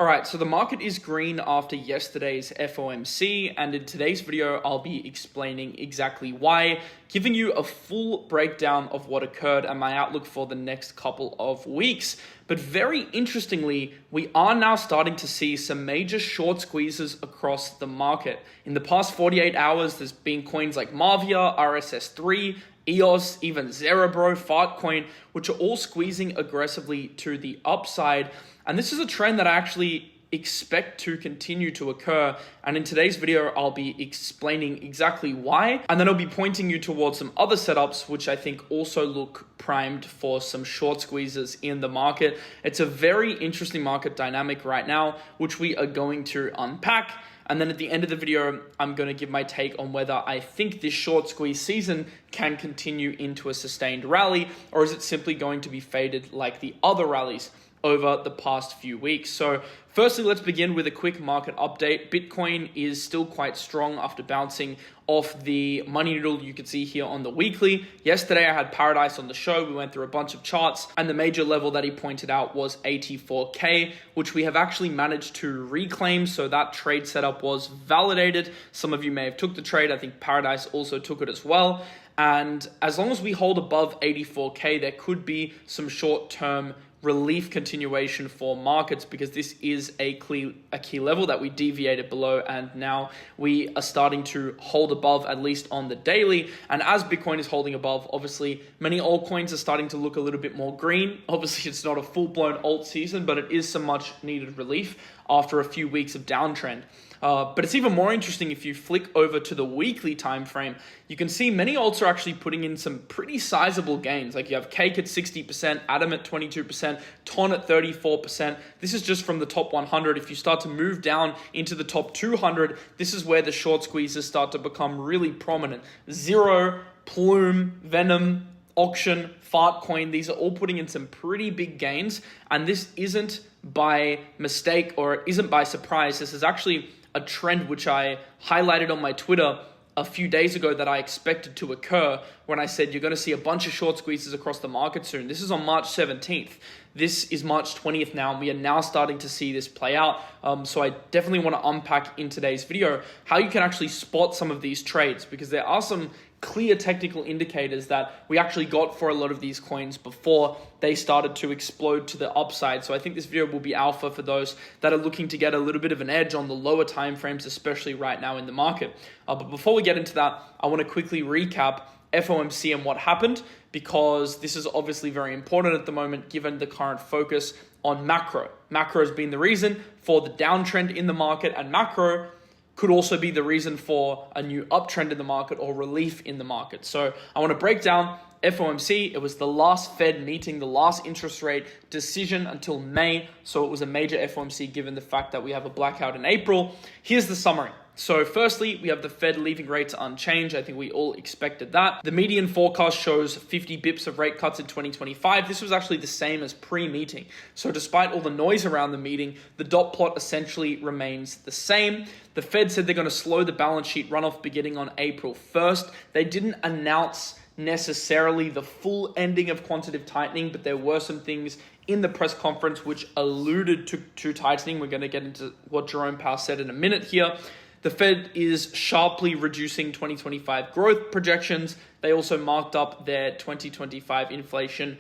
All right, so the market is green after yesterday's FOMC, and in today's video, I'll be explaining exactly why, giving you a full breakdown of what occurred and my outlook for the next couple of weeks. But very interestingly, we are now starting to see some major short squeezes across the market. In the past 48 hours, there's been coins like MAVIA, RSS3, EOS, even ZEREBRO, FARTCOIN, which are all squeezing aggressively to the upside. And this is a trend that I actually expect to continue to occur. And in today's video, I'll be explaining exactly why. And then I'll be pointing you towards some other setups, which I think also look primed for some short squeezes in the market. It's a very interesting market dynamic right now, which we are going to unpack. And then at the end of the video, I'm going to give my take on whether I think this short squeeze season can continue into a sustained rally, or is it simply going to be faded like the other rallies over the past few weeks. So firstly, let's begin with a quick market update. Bitcoin is still quite strong after bouncing off the money needle you can see here on the weekly. Yesterday, I had Paradise on the show. We went through a bunch of charts, and the major level that he pointed out was 84K, which we have actually managed to reclaim. So that trade setup was validated. Some of you may have took the trade. I think Paradise also took it as well. And as long as we hold above 84K, there could be some short-term relief continuation for markets, because this is a key level that we deviated below, and now we are starting to hold above, at least on the daily. And as Bitcoin is holding above, obviously many altcoins are starting to look a little bit more green. Obviously it's not a full-blown alt season, but it is some much needed relief after a few weeks of downtrend. But it's even more interesting if you flick over to the weekly time frame. You can see many alts are actually putting in some pretty sizable gains. Like you have Cake at 60%, Atom at 22%, Ton at 34%. This is just from the top 100. If you start to move down into the top 200, this is where the short squeezes start to become really prominent. Zero, Plume, VENOM, Auction, FARTCOIN, these are all putting in some pretty big gains. And this isn't by mistake, or it isn't by surprise. This is actually a trend which I highlighted on my Twitter a few days ago that I expected to occur when I said you're going to see a bunch of short squeezes across the market soon. This is on March 17th. This is March 20th now, and we are now starting to see this play out. So I definitely want to unpack in today's video how you can actually spot some of these trades, because there are some clear technical indicators that we actually got for a lot of these coins before they started to explode to the upside. So I think this video will be alpha for those that are looking to get a little bit of an edge on the lower time frames, especially right now in the market. But before we get into that, I want to quickly recap FOMC and what happened, because this is obviously very important at the moment given the current focus on macro. Macro has been the reason for the downtrend in the market, and macro could also be the reason for a new uptrend in the market or relief in the market. So I want to break down FOMC. It was the last Fed meeting, the last interest rate decision until May. So it was a major FOMC given the fact that we have a blackout in April. Here's the summary. So firstly, we have the Fed leaving rates unchanged. I think we all expected that. The median forecast shows 50 bips of rate cuts in 2025. This was actually the same as pre-meeting. So despite all the noise around the meeting, the dot plot essentially remains the same. The Fed said they're going to slow the balance sheet runoff beginning on April 1st. They didn't announce necessarily the full ending of quantitative tightening, but there were some things in the press conference which alluded to tightening. We're going to get into what Jerome Powell said in a minute here. The Fed is sharply reducing 2025 growth projections. They also marked up their 2025 inflation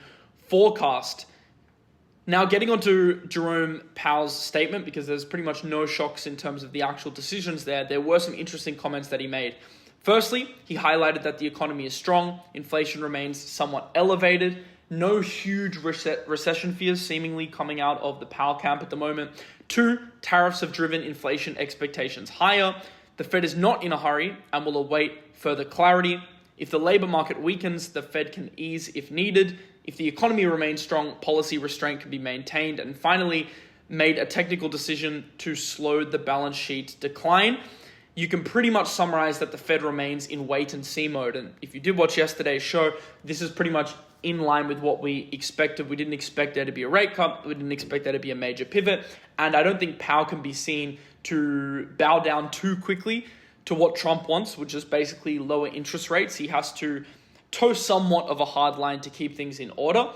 forecast. Now, getting onto Jerome Powell's statement, because there's pretty much no shocks in terms of the actual decisions there were some interesting comments that he made. Firstly, he highlighted that the economy is strong, inflation remains somewhat elevated, no huge recession fears seemingly coming out of the Powell camp at the moment. 2, tariffs have driven inflation expectations higher. The Fed is not in a hurry and will await further clarity. If the labor market weakens, the Fed can ease if needed. If the economy remains strong, policy restraint can be maintained. And finally, made a technical decision to slow the balance sheet decline. You can pretty much summarize that the Fed remains in wait and see mode. And if you did watch yesterday's show, this is pretty much in line with what we expected. We didn't expect there to be a rate cut. We didn't expect there to be a major pivot. And I don't think Powell can be seen to bow down too quickly to what Trump wants, which is basically lower interest rates. He has to toe somewhat of a hard line to keep things in order.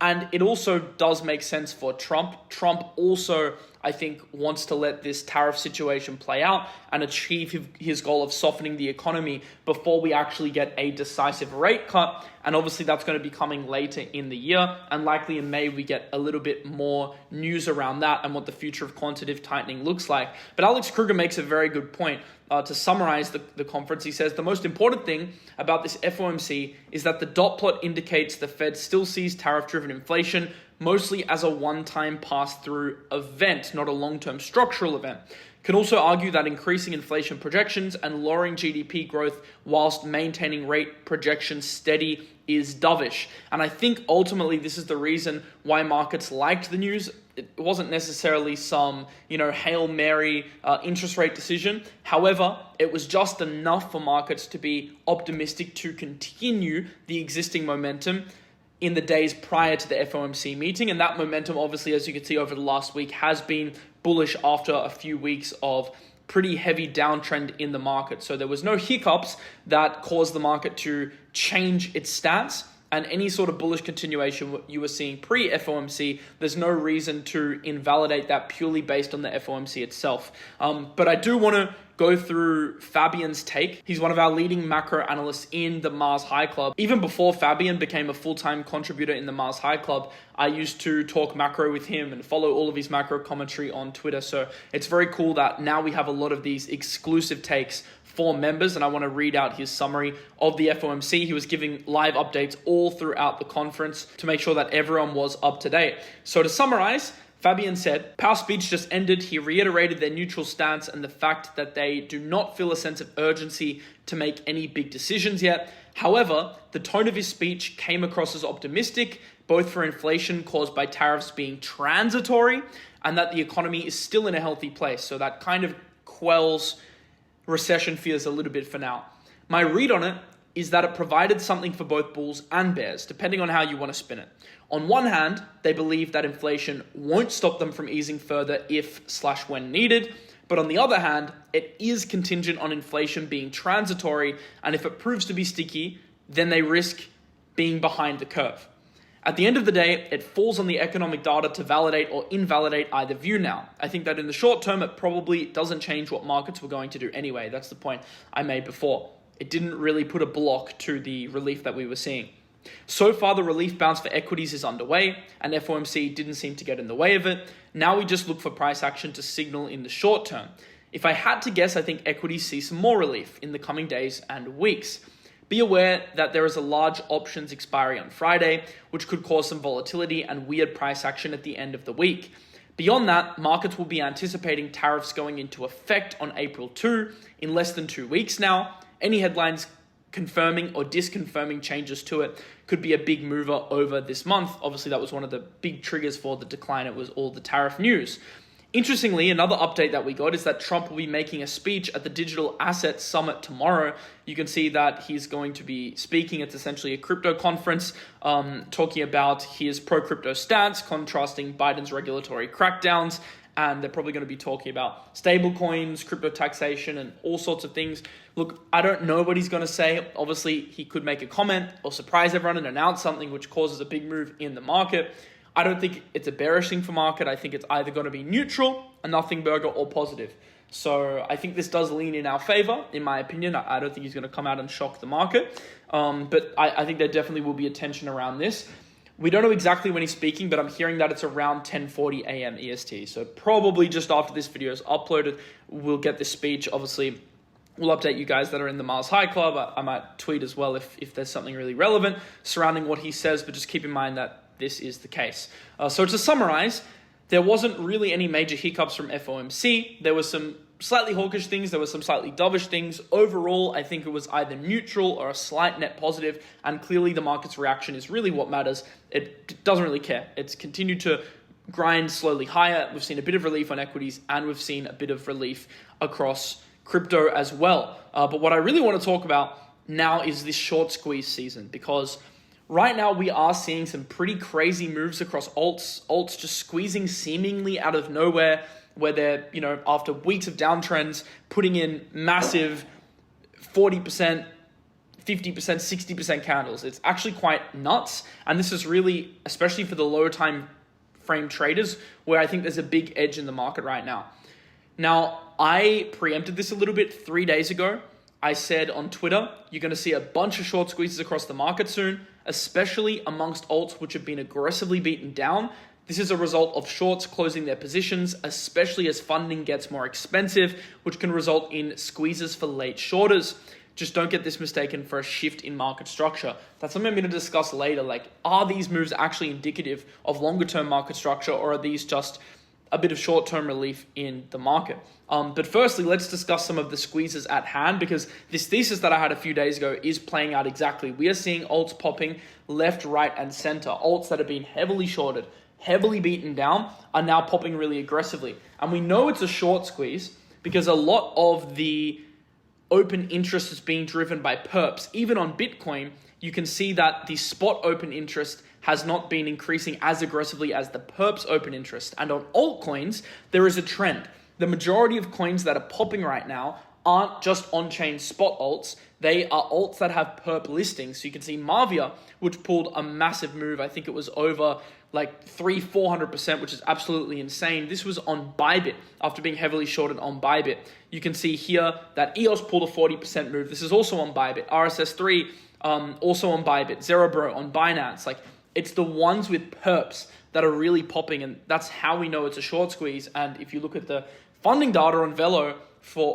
And it also does make sense for Trump. Trump also, I think, wants to let this tariff situation play out and achieve his goal of softening the economy before we actually get a decisive rate cut. And obviously that's going to be coming later in the year, and likely in May we get a little bit more news around that and what the future of quantitative tightening looks like. But Alex Kruger makes a very good point. To summarize the conference, he says the most important thing about this FOMC is that the dot plot indicates the Fed still sees tariff-driven inflation mostly as a one-time pass-through event, not a long-term structural event. Can also argue that increasing inflation projections and lowering GDP growth whilst maintaining rate projections steady is dovish. And I think ultimately this is the reason why markets liked the news. It wasn't necessarily some, Hail Mary interest rate decision. However, it was just enough for markets to be optimistic to continue the existing momentum in the days prior to the FOMC meeting. And that momentum, obviously, as you can see over the last week, has been bullish after a few weeks of pretty heavy downtrend in the market. So there was no hiccups that caused the market to change its stance. And any sort of bullish continuation you were seeing pre-FOMC, there's no reason to invalidate that purely based on the FOMC itself. But I do want to go through Fabian's take. He's one of our leading macro analysts in the Mars High Club. Even before Fabian became a full-time contributor in the Mars High Club, I used to talk macro with him and follow all of his macro commentary on Twitter. So it's very cool that now we have a lot of these exclusive takes for members, and I want to read out his summary of the FOMC. He was giving live updates all throughout the conference to make sure that everyone was up to date. So to summarize, Fabian said, Powell's speech just ended. He reiterated their neutral stance and the fact that they do not feel a sense of urgency to make any big decisions yet. However, the tone of his speech came across as optimistic, both for inflation caused by tariffs being transitory and that the economy is still in a healthy place. So that kind of quells recession fears a little bit for now. My read on it is that it provided something for both bulls and bears, depending on how you want to spin it. On one hand, they believe that inflation won't stop them from easing further if/when needed. But on the other hand, it is contingent on inflation being transitory, and if it proves to be sticky, then they risk being behind the curve. At the end of the day, it falls on the economic data to validate or invalidate either view now. I think that in the short term, it probably doesn't change what markets were going to do anyway. That's the point I made before. It didn't really put a block to the relief that we were seeing. So far, the relief bounce for equities is underway, and FOMC didn't seem to get in the way of it. Now we just look for price action to signal in the short term. If I had to guess, I think equities see some more relief in the coming days and weeks. Be aware that there is a large options expiry on Friday, which could cause some volatility and weird price action at the end of the week. Beyond that, markets will be anticipating tariffs going into effect on April 2 in less than 2 weeks now. Any headlines confirming or disconfirming changes to it could be a big mover over this month. Obviously, that was one of the big triggers for the decline. It was all the tariff news. Interestingly, another update that we got is that Trump will be making a speech at the Digital Assets Summit tomorrow. You can see that he's going to be speaking. It's essentially a crypto conference, talking about his pro-crypto stance, contrasting Biden's regulatory crackdowns, and they're probably going to be talking about stablecoins, crypto taxation, and all sorts of things. Look, I don't know what he's going to say. Obviously, he could make a comment or surprise everyone and announce something which causes a big move in the market. I don't think it's a bearish thing for market. I think it's either going to be neutral, a nothing burger, or positive. So I think this does lean in our favor, in my opinion. I don't think he's going to come out and shock the market. But I think there definitely will be a tension around this. We don't know exactly when he's speaking, but I'm hearing that it's around 10:40 a.m. EST. So probably just after this video is uploaded, we'll get this speech. Obviously, we'll update you guys that are in the Mars High Club. I might tweet as well if there's something really relevant surrounding what he says, but just keep in mind that this is the case. So to summarize, there wasn't really any major hiccups from FOMC. There was some slightly hawkish things. There were some slightly dovish things. Overall, I think it was either neutral or a slight net positive, and clearly the market's reaction is really what matters. It doesn't really care. It's continued to grind slowly higher. We've seen a bit of relief on equities, and we've seen a bit of relief across crypto as well. But what I really want to talk about now is this short squeeze season, because right now we are seeing some pretty crazy moves across alts just squeezing seemingly out of nowhere, where they're, after weeks of downtrends, putting in massive 40%, 50%, 60% candles. It's actually quite nuts. And this is really, especially for the low time frame traders, where I think there's a big edge in the market right now. Now, I preempted this a little bit 3 days ago. I said on Twitter, you're going to see a bunch of short squeezes across the market soon, especially amongst alts which have been aggressively beaten down. This is a result of shorts closing their positions, especially as funding gets more expensive, which can result in squeezes for late shorters. Just don't get this mistaken for a shift in market structure. That's something I'm going to discuss later. Like, are these moves actually indicative of longer term market structure, or are these just a bit of short-term relief in the market? But firstly, let's discuss some of the squeezes at hand, because this thesis that I had a few days ago is playing out exactly. We are seeing alts popping left, right, and center. Alts that have been heavily shorted, heavily beaten down, are now popping really aggressively. And we know it's a short squeeze because a lot of the open interest is being driven by perps. Even on Bitcoin, you can see that the spot open interest has not been increasing as aggressively as the perps open interest. And on altcoins, there is a trend. The majority of coins that are popping right now aren't just on-chain spot alts. They are alts that have perp listings. So you can see MAVIA, which pulled a massive move. I think it was over like 400%, which is absolutely insane. This was on Bybit after being heavily shorted on Bybit. You can see here that EOS pulled a 40% move. This is also on Bybit. RSS3 also on Bybit. ZEREBRO on Binance. Like, it's the ones with perps that are really popping, and that's how we know it's a short squeeze. And if you look at the funding data on VELO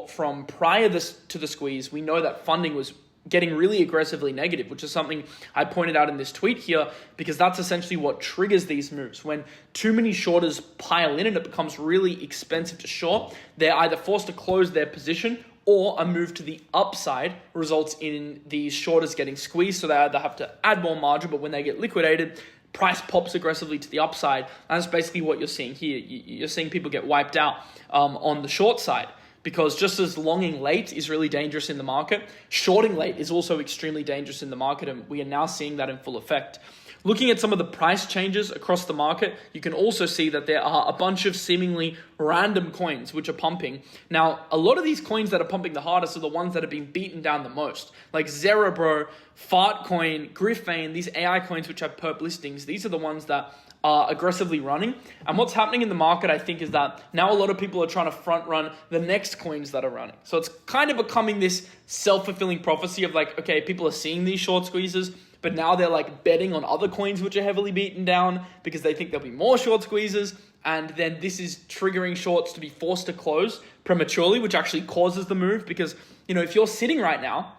from prior to the squeeze, we know that funding was getting really aggressively negative, which is something I pointed out in this tweet here, because that's essentially what triggers these moves. When too many shorters pile in and it becomes really expensive to short, they're either forced to close their position, or a move to the upside results in these shorters getting squeezed, so they either have to add more margin, but when they get liquidated, price pops aggressively to the upside. And that's basically what you're seeing here. You're seeing people get wiped out on the short side, because just as longing late is really dangerous in the market, shorting late is also extremely dangerous in the market, and we are now seeing that in full effect. Looking at some of the price changes across the market, you can also see that there are a bunch of seemingly random coins which are pumping. Now, a lot of these coins that are pumping the hardest are the ones that have been beaten down the most, like ZEREBRO, FARTCOIN, GRIFFAIN, these AI coins which have perp listings. These are the ones that are aggressively running. And what's happening in the market, I think, is that now a lot of people are trying to front run the next coins that are running. So it's kind of becoming this self-fulfilling prophecy of like, okay, people are seeing these short squeezes, but now they're like betting on other coins which are heavily beaten down because they think there'll be more short squeezes. And then this is triggering shorts to be forced to close prematurely, which actually causes the move. Because, you know, if you're sitting right now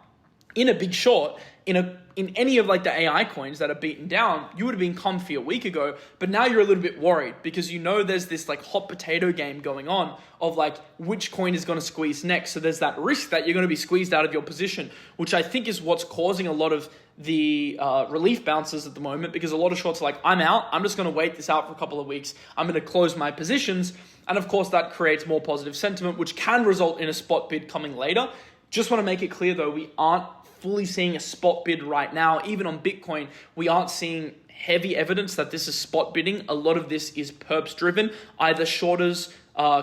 in a big short, in any of like the AI coins that are beaten down, you would have been comfy a week ago, but now you're a little bit worried because you know there's this like hot potato game going on of like which coin is going to squeeze next. So there's that risk that you're going to be squeezed out of your position, which I think is what's causing a lot of the relief bounces at the moment, because a lot of shorts are like, I'm out, I'm just going to wait this out for a couple of weeks, I'm going to close my positions. And of course that creates more positive sentiment, which can result in a spot bid coming later. Just want to make it clear though, we aren't fully seeing a spot bid right now. Even on Bitcoin, we aren't seeing heavy evidence that this is spot bidding. A lot of this is perps driven, either shorters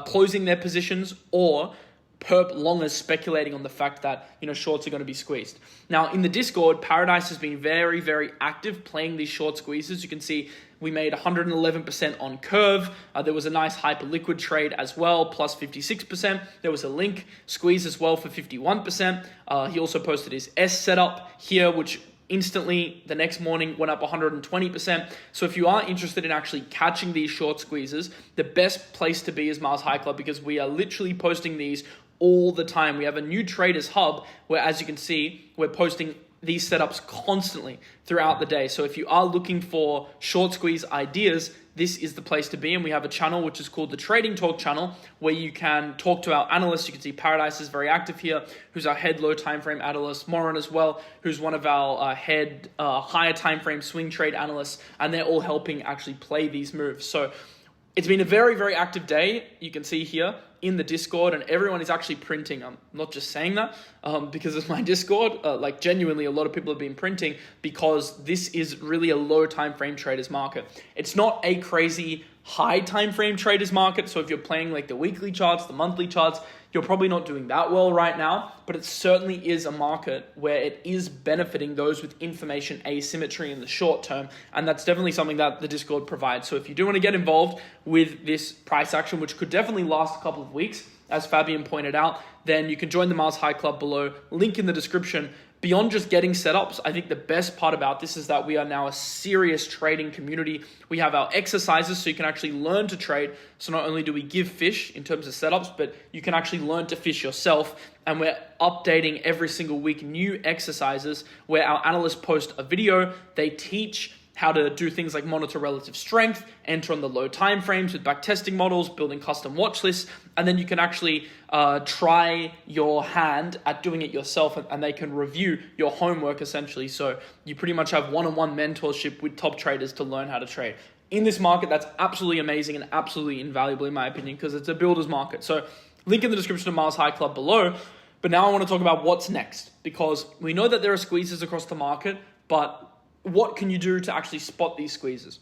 closing their positions or perp longers speculating on the fact that, you know, shorts are going to be squeezed. Now in the Discord, Paradise has been very, very active playing these short squeezes. You can see we made 111% on Curve. There was a nice hyperliquid trade as well, plus 56%. There was a Link squeeze as well for 51%. He also posted his S setup here, which instantly the next morning went up 120%. So if you are interested in actually catching these short squeezes, the best place to be is Mars High Club, because we are literally posting these all the time. We have a new traders hub where, as you can see, we're posting these setups constantly throughout the day. So if you are looking for short squeeze ideas, this is the place to be. And we have a channel which is called the Trading Talk channel, where you can talk to our analysts. You can see Paradise is very active here, who's our head low time frame analyst, Moran as well, who's one of our head higher time frame swing trade analysts, and they're all helping actually play these moves. So it's been a very, very active day. You can see here in the Discord, and everyone is actually printing. I'm not just saying that because it's my Discord. Like genuinely, a lot of people have been printing because this is really a low time frame traders market. It's not a crazy high time frame traders market. So if you're playing like the weekly charts, the monthly charts, you're probably not doing that well right now, but it certainly is a market where it is benefiting those with information asymmetry in the short term. And that's definitely something that the Discord provides. So if you do want to get involved with this price action, which could definitely last a couple of weeks, as Fabian pointed out, then you can join the Mars High Club below, link in the description. Beyond just getting setups, I think the best part about this is that we are now a serious trading community. We have our exercises so you can actually learn to trade. So not only do we give fish in terms of setups, but you can actually learn to fish yourself. And we're updating every single week new exercises where our analysts post a video. They teach how to do things like monitor relative strength, enter on the low time frames with backtesting models, building custom watch lists, and then you can actually try your hand at doing it yourself, and they can review your homework essentially. So you pretty much have one-on-one mentorship with top traders to learn how to trade. In this market, that's absolutely amazing and absolutely invaluable in my opinion because it's a builder's market. So link in the description of Mars High Club below. But now I want to talk about what's next because we know that there are squeezes across the market, but what can you do to actually spot these squeezes?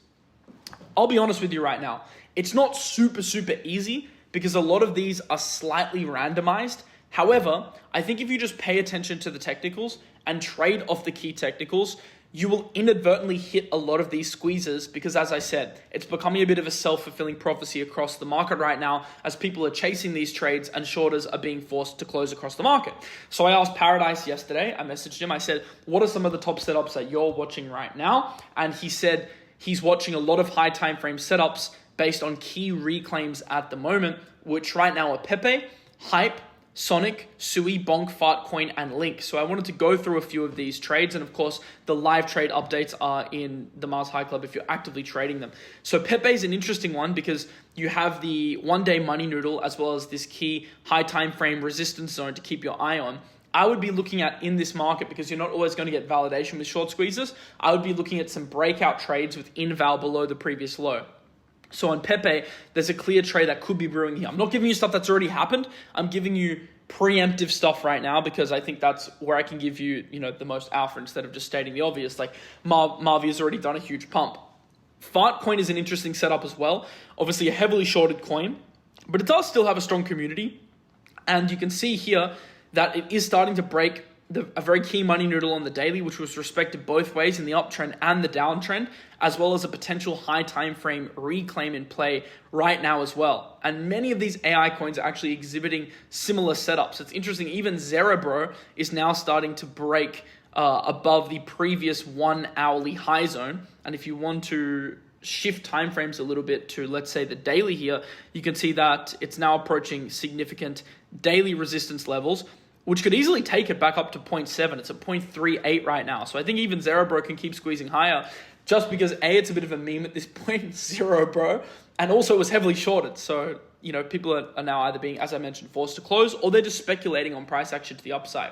I'll be honest with you right now. It's not super easy because a lot of these are slightly randomized. However, I think if you just pay attention to the technicals and trade off the key technicals, you will inadvertently hit a lot of these squeezes because, as I said, it's becoming a bit of a self-fulfilling prophecy across the market right now as people are chasing these trades and shorters are being forced to close across the market. So I asked Paradise yesterday, I messaged him, I said, what are some of the top setups that you're watching right now? And he said he's watching a lot of high time frame setups based on key reclaims at the moment, which right now are PEPE, Hype, Sonic, Sui, BONK, FARTCOIN, and Link. So I wanted to go through a few of these trades. And of course, the live trade updates are in the Mars High Club if you're actively trading them. So PEPE is an interesting one because you have the one-day money noodle as well as this key high time frame resistance zone to keep your eye on. I would be looking at in this market because you're not always going to get validation with short squeezes. I would be looking at some breakout trades with inval below the previous low. So on PEPE, there's a clear trade that could be brewing here. I'm not giving you stuff that's already happened. I'm giving you preemptive stuff right now because I think that's where I can give you, the most alpha instead of just stating the obvious. Like MAVIA's already done a huge pump. FARTCOIN is an interesting setup as well. Obviously a heavily shorted coin, but it does still have a strong community. And you can see here that it is starting to break a very key money noodle on the daily, which was respected both ways in the uptrend and the downtrend, as well as a potential high time frame reclaim in play right now as well. And many of these AI coins are actually exhibiting similar setups. It's interesting, even ZEREBRO is now starting to break above the previous 1 hourly high zone. And if you want to shift timeframes a little bit to, let's say, the daily here, you can see that it's now approaching significant daily resistance levels, which could easily take it back up to 0.7. It's at 0.38 right now. So I think even ZEREBRO can keep squeezing higher just because A, it's a bit of a meme at this point, ZEREBRO, and also it was heavily shorted. So, people are now either being, as I mentioned, forced to close or they're just speculating on price action to the upside.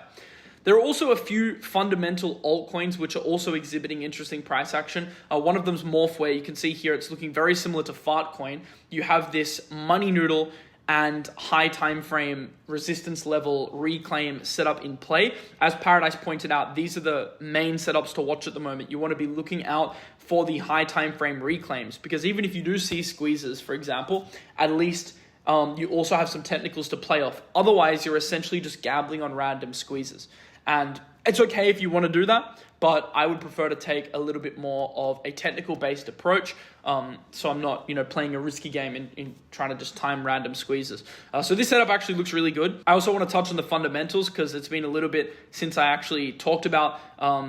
There are also a few fundamental altcoins which are also exhibiting interesting price action. One of them's Morph, where you can see here it's looking very similar to FARTCOIN. You have this money noodle and high time frame resistance level reclaim setup in play. As Paradise pointed out, these are the main setups to watch at the moment. You want to be looking out for the high time frame reclaims because even if you do see squeezes, for example, at least you also have some technicals to play off. Otherwise, you're essentially just gambling on random squeezes. And it's okay if you want to do that, but I would prefer to take a little bit more of a technical-based approach. So I'm not, playing a risky game in trying to just time random squeezes. So this setup actually looks really good. I also want to touch on the fundamentals because it's been a little bit since I actually talked about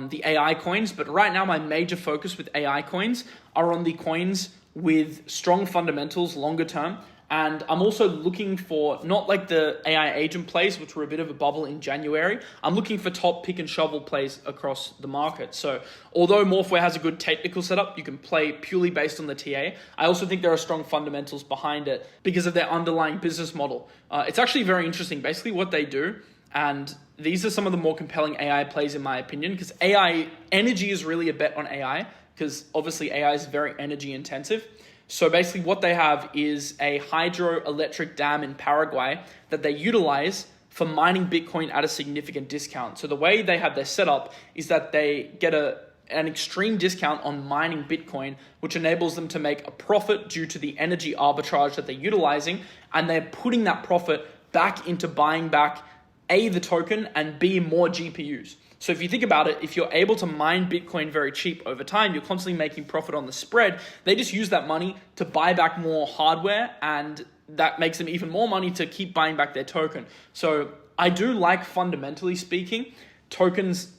the AI coins. But right now, my major focus with AI coins are on the coins with strong fundamentals longer term. And I'm also looking for not like the AI agent plays, which were a bit of a bubble in January. I'm looking for top pick and shovel plays across the market. So although Morphware has a good technical setup, you can play purely based on the TA. I also think there are strong fundamentals behind it because of their underlying business model. It's actually very interesting. Basically what they do, and these are some of the more compelling AI plays in my opinion, because AI energy is really a bet on AI because obviously AI is very energy intensive. So basically what they have is a hydroelectric dam in Paraguay that they utilize for mining Bitcoin at a significant discount. So the way they have their setup is that they get a an extreme discount on mining Bitcoin, which enables them to make a profit due to the energy arbitrage that they're utilizing, and they're putting that profit back into buying back A, the token, and B, more GPUs. So if you think about it, if you're able to mine Bitcoin very cheap over time, you're constantly making profit on the spread. They just use that money to buy back more hardware, and that makes them even more money to keep buying back their token. So I do like, fundamentally speaking, tokens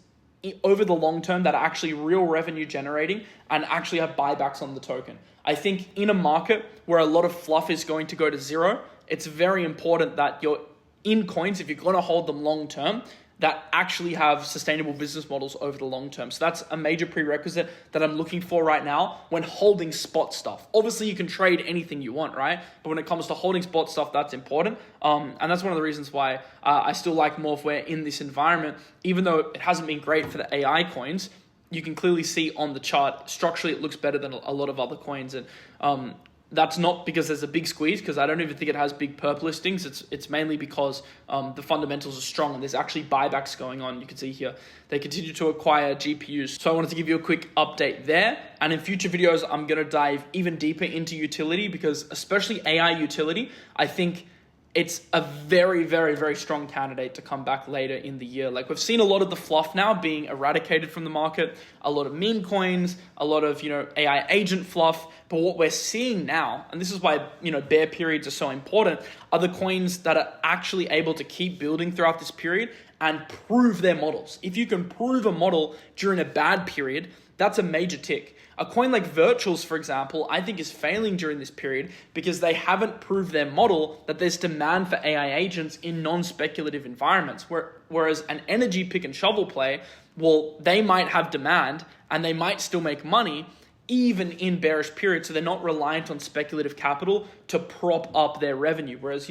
over the long term that are actually real revenue generating and actually have buybacks on the token. I think in a market where a lot of fluff is going to go to zero, it's very important that you're in coins, if you're going to hold them long term, that actually have sustainable business models over the long term. So that's a major prerequisite that I'm looking for right now when holding spot stuff. Obviously, you can trade anything you want, right? But when it comes to holding spot stuff, that's important. And that's one of the reasons why I still like Morphware in this environment. Even though it hasn't been great for the AI coins, you can clearly see on the chart, structurally, it looks better than a lot of other coins. And that's not because there's a big squeeze, because I don't even think it has big perp listings. It's mainly because the fundamentals are strong and there's actually buybacks going on. You can see here, they continue to acquire GPUs. So I wanted to give you a quick update there. And in future videos, I'm going to dive even deeper into utility, because especially AI utility, I think it's a very, very, very strong candidate to come back later in the year. Like, we've seen a lot of the fluff now being eradicated from the market, a lot of meme coins, a lot of, AI agent fluff. But what we're seeing now, and this is why, bear periods are so important, are the coins that are actually able to keep building throughout this period and prove their models. If you can prove a model during a bad period, that's a major tick. A coin like Virtuals, for example, I think is failing during this period because they haven't proved their model that there's demand for AI agents in non-speculative environments. Whereas an energy pick and shovel play, well, they might have demand and they might still make money even in bearish periods. So they're not reliant on speculative capital to prop up their revenue. Whereas,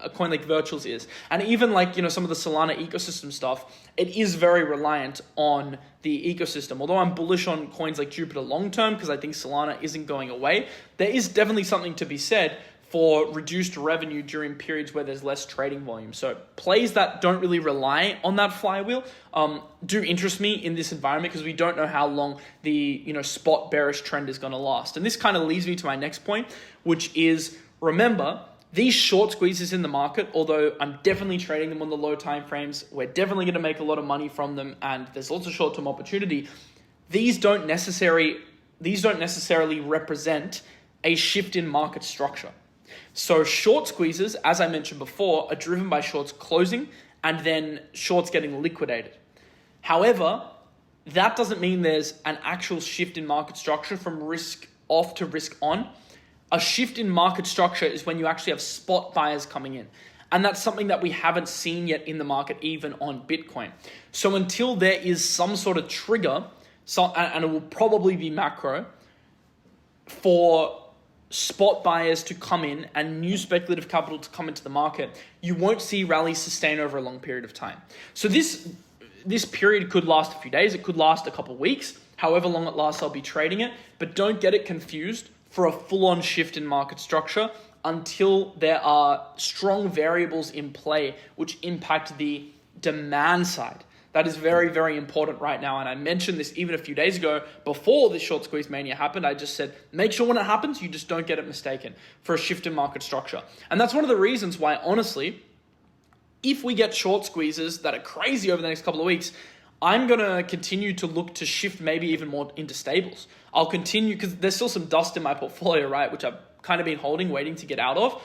a coin like Virtuals is. And even like, some of the Solana ecosystem stuff, it is very reliant on the ecosystem. Although I'm bullish on coins like Jupiter long term, because I think Solana isn't going away, there is definitely something to be said for reduced revenue during periods where there's less trading volume. So plays that don't really rely on that flywheel do interest me in this environment, because we don't know how long the spot bearish trend is going to last. And this kind of leads me to my next point, which is, remember, these short squeezes in the market, although I'm definitely trading them on the low time frames, we're definitely going to make a lot of money from them, and there's lots of short-term opportunity. These don't necessarily represent a shift in market structure. So short squeezes, as I mentioned before, are driven by shorts closing and then shorts getting liquidated. However, that doesn't mean there's an actual shift in market structure from risk off to risk on. A shift in market structure is when you actually have spot buyers coming in. And that's something that we haven't seen yet in the market, even on Bitcoin. So until there is some sort of trigger, and it will probably be macro, for spot buyers to come in and new speculative capital to come into the market, you won't see rallies sustain over a long period of time. So this period could last a few days. It could last a couple of weeks. However long it lasts, I'll be trading it. But don't get it confused for a full-on shift in market structure until there are strong variables in play which impact the demand side. That is very, very important right now. And I mentioned this even a few days ago before this short squeeze mania happened. I just said, make sure when it happens, you just don't get it mistaken for a shift in market structure. And that's one of the reasons why, honestly, if we get short squeezes that are crazy over the next couple of weeks, I'm going to continue to look to shift maybe even more into stables. I'll continue, because there's still some dust in my portfolio, right, which I've kind of been holding, waiting to get out of.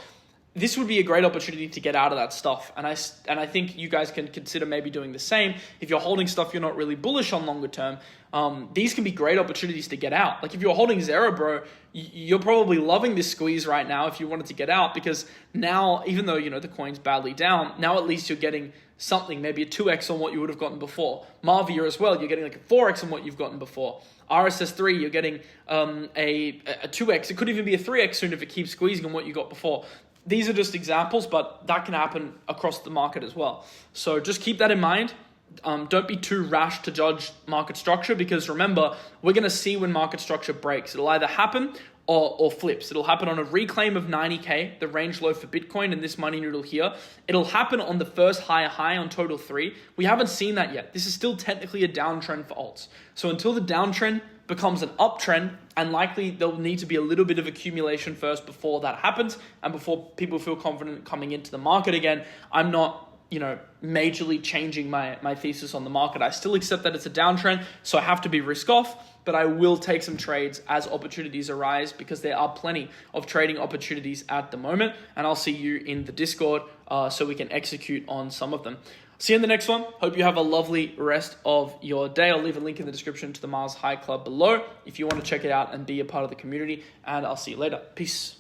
This would be a great opportunity to get out of that stuff. And I think you guys can consider maybe doing the same. If you're holding stuff you're not really bullish on longer term, these can be great opportunities to get out. Like if you're holding ZEREBRO, you're probably loving this squeeze right now if you wanted to get out, because now, even though, the coin's badly down, now at least you're getting something, maybe a 2x on what you would have gotten before. MAVIA as well, you're getting like a 4x on what you've gotten before. RSS3, you're getting a 2x. It could even be a 3x soon if it keeps squeezing on what you got before. These are just examples, but that can happen across the market as well. So just keep that in mind. Don't be too rash to judge market structure, because remember, we're going to see when market structure breaks. It'll either happen or flips. It'll happen on a reclaim of 90K, the range low for Bitcoin, and this money noodle here. It'll happen on the first higher high on total 3. We haven't seen that yet. This is still technically a downtrend for alts. So until the downtrend becomes an uptrend, and likely there'll need to be a little bit of accumulation first before that happens, and before people feel confident coming into the market again, I'm not majorly changing my thesis on the market. I still accept that it's a downtrend, so I have to be risk off, but I will take some trades as opportunities arise, because there are plenty of trading opportunities at the moment, and I'll see you in the Discord so we can execute on some of them. See you in the next one. Hope you have a lovely rest of your day. I'll leave a link in the description to the Mars High Club below if you want to check it out and be a part of the community, and I'll see you later. Peace.